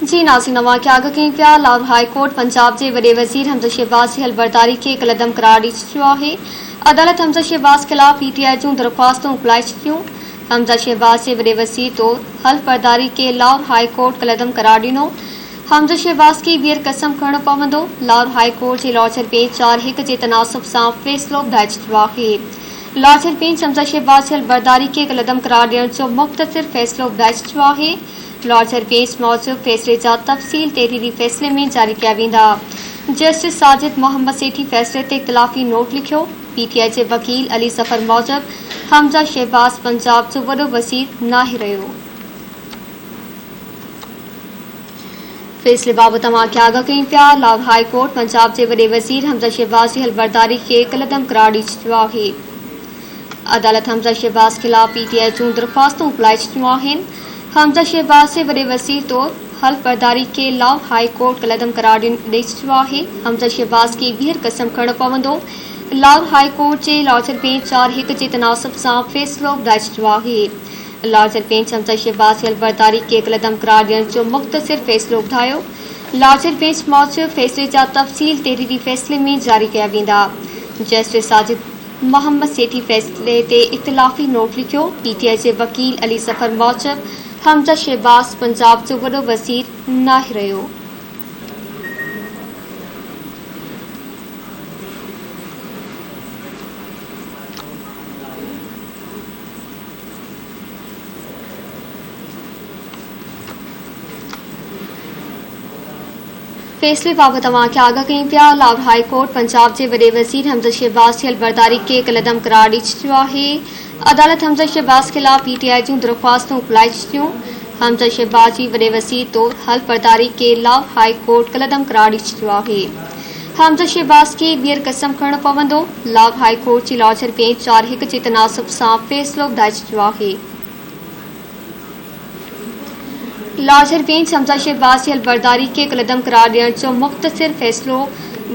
जी नाज़रीन, नवां क्या कहीं पिया लाहौर हाई कोर्ट पंजाब के वडे वज़ीर हमज़ा शहबाज की हलबरदारी के कलदम करार दी चुको है। अदालत हमज़ा शहबाज खिलाफ पीटीआई जूं दरख्वास्तों अप्लाई चुकियों। हमज़ा शहबाज के वडे वज़ीर तौर हलबरदारी के लाहौर हाई कोर्ट कलदम करार दिनो। हमज़ा शहबाज की ॿीहर कसम खणणो पवंदो। लाहौर हाई कोर्ट के लॉचर बेंच 4-1 के तनासब से फैसलो ॿुधाए चुको है। लॉचर बेंच हमज़ा शहबाज की हलबरदारी के कलदम करार ॾियण जो मुख्तसर फैसलो ॿुधाए चुको है। लॉचर बेंच मौजूद फैसले जा तफसील तहरीरी फैसले में जारी किया वेंदा। जस्टिस साजिद मोहम्मद सेठी फैसले ते इख्तिलाफी नोट लिखियो। पीटीआई के वकील अली सफर मूजब हमज़ा शहबाज पंजाब जो वडो वज़ीर नाहे रहियो। फैसले बाबत तमाम क्या कहीं पिया लाहौर हाई कोर्ट पंजाब के वडे वज़ीर हमज़ा शहबाज की हलबरदारी के कलदम करार दी चुको है। अदालत हमज़ा शहबाज खिलाफ पीटीआई जूं दरख्वास्तों अप्लाई चुकियों हैं। हमज़ा शहबाज के वडे वज़ीर तौर हलबरदारी के लाहौर हाई कोर्ट कलदम करार ॾेई चुको है। हमज़ा शहबाज की ॿीहर कसम खणणो पवंदो। लाहौर हाई कोर्ट के लॉचर बेंच 4-1 के तनासब से फैसलो ॿुधाए चुको है। लॉचर बेंच हमज़ा शहबाज की हलबरदारी के कलदम करार ॾियण जो मुख्तसर फैसलो ॿुधायो। लॉचर बेंच मौजूद फैसले जा तफसील तहरीरी फैसले में जारी किया वेंदा। जस्टिस साजिद मोहम्मद सेठी फैसले ते इख्तिलाफी नोट लिखियो। पीटीआई के वकील अली सफर मूजब हमज़ा शहबाज पंजाब जो वडो वज़ीर नाहे रहियो। फैसले बाबत तमाम क्या कहीं पिया लाहौर हाई कोर्ट पंजाब के वडे वज़ीर हमज़ा शहबाज की हलबरदारी के कलदम करार दी चुको है। अदालत हमज़ा शहबाज खिलाफ पीटीआई जूं दरख्वास्तों अप्लाई चुकियों। हमज़ा शहबाज की वडे वज़ीर तौर हलबरदारी के लाहौर हाई कोर्ट कलदम करार दी चुको है। हमज़ा शहबाज की ॿीहर कसम खणणो पवंदो। लाहौर हाई कोर्ट की लॉचर बेंच 4-1 के तनासब से फैसलो ॿुधाए चुको है। लॉचर बेंच हमज़ा शहबाज की हलबरदारी के कलदम करार ॾियण जो मुख्तसर फैसलो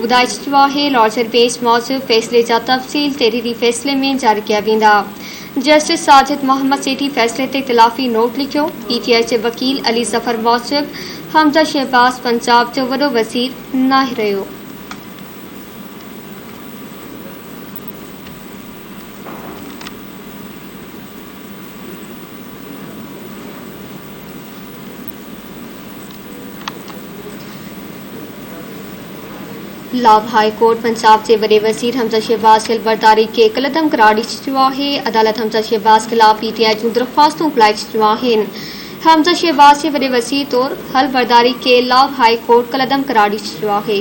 ॿुधाए चुको है। लॉचर बेंच मौजूद फैसले जा तफसील तहरीरी फैसले में जारी किया वेंदा। जस्टिस साजिद मोहम्मद सेठी फैसले ते इख्तिलाफी नोट लिखियो। पीटीआई के वकील अली सफर मूजब हमज़ा शहबाज पंजाब जो वडो वज़ीर नाहे रहियो। लाहौर हाई कोर्ट पंजाब के वडे वज़ीर हमज़ा शहबाज की हलबरदारी के कलदम करार दी चुको है। अदालत हमज़ा शहबाज खिलाफ पीटीआई जूं दरख्वास्तों अप्लाई चुकियों हैं। हमज़ा शहबाज के वडे वज़ीर तौर हलबरदारी के लाहौर हाई कोर्ट कलदम करार दी चुको है।